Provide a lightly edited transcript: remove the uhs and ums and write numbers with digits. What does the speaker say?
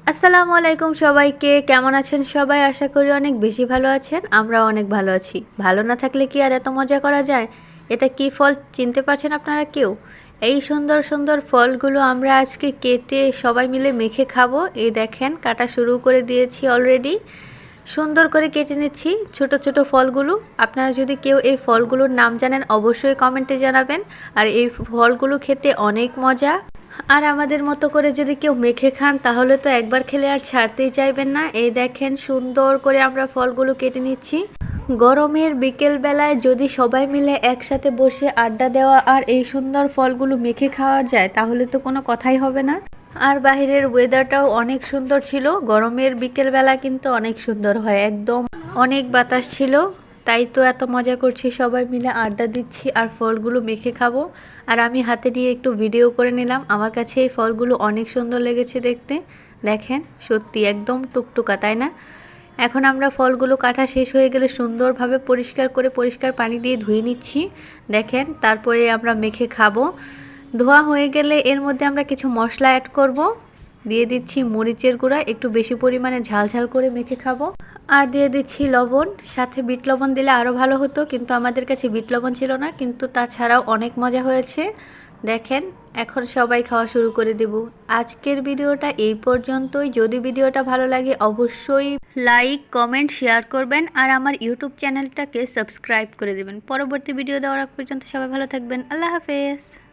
আসসালামু আলাইকুম সবাইকে। কেমন আছেন সবাই? আশা করি অনেক বেশি ভালো আছেন। আমরাও অনেক ভালো আছি। ভালো না থাকলে কি আর এত মজা করা যায়? এটা কি ফল চিনতে পারছেন আপনারা কেউ? এই সুন্দর সুন্দর ফলগুলো আমরা আজকে কেটে সবাই মিলে মেখে খাবো। এই দেখেন কাটা শুরু করে দিয়েছি অলরেডি। সুন্দর করে কেটে নিচ্ছি ছোট ছোট ফলগুলো। আপনারা যদি কেউ এই ফলগুলোর নাম জানেন অবশ্যই কমেন্টে জানাবেন। আর এই ফলগুলো খেতে অনেক মজা। আর আমাদের মতো করে যদি কেউ মেখে খান তাহলে তো একবার খেলে আর ছাড়তেই চাইবেন না। এই দেখেন সুন্দর করে আমরা ফলগুলো কেটে নিচ্ছি। গরমের বিকেল বেলায় যদি সবাই মিলে একসাথে বসে আড্ডা দেওয়া আর এই সুন্দর ফলগুলো মেখে খাওয়া যায় তাহলে তো কোনো কথাই হবে না। আর বাহিরের ওয়েদারটাও অনেক সুন্দর ছিল। গরমের বিকেল বেলা কিন্তু অনেক সুন্দর হয়, একদম অনেক বাতাস ছিল। তাই তো এত মজা করছি, সবাই মিলে আড্ডা দিচ্ছি আর ফলগুলো মেখে খাবো। আর আমি হাতে নিয়ে একটু ভিডিও করে নিলাম। আমার কাছে এই ফলগুলো অনেক সুন্দর লেগেছে দেখতে। দেখেন সত্যি একদম টুকটুকা, তাই না? এখন আমরা ফলগুলো কাটা শেষ হয়ে গেলে সুন্দরভাবে পরিষ্কার করে পরিষ্কার পানি দিয়ে ধুয়ে নিচ্ছি। দেখেন তারপরে আমরা মেখে খাবো। ধোয়া হয়ে গেলে এর মধ্যে আমরা কিছু মশলা অ্যাড করব। দিয়ে দিচ্ছি মরিচের গুঁড়া, একটু বেশি পরিমাণে ঝাল ঝাল করে মেখে খাবো। আর দিয়ে দিচ্ছি লবণ, সাথে বিট লবণ দিলে আরও ভালো হতো কিন্তু আমাদের কাছে বিট লবণ ছিল না, কিন্তু তাছাড়াও অনেক মজা হয়েছে। দেখেন এখন সবাই খাওয়া শুরু করে দেব। আজকের ভিডিওটা এই পর্যন্তই। যদি ভিডিওটা ভালো লাগে অবশ্যই লাইক কমেন্ট শেয়ার করবেন আর আমার ইউটিউব চ্যানেলটাকে সাবস্ক্রাইব করে দেবেন। পরবর্তী ভিডিও দেওয়ার আগ পর্যন্ত সবাই ভালো থাকবেন। আল্লাহ হাফেজ।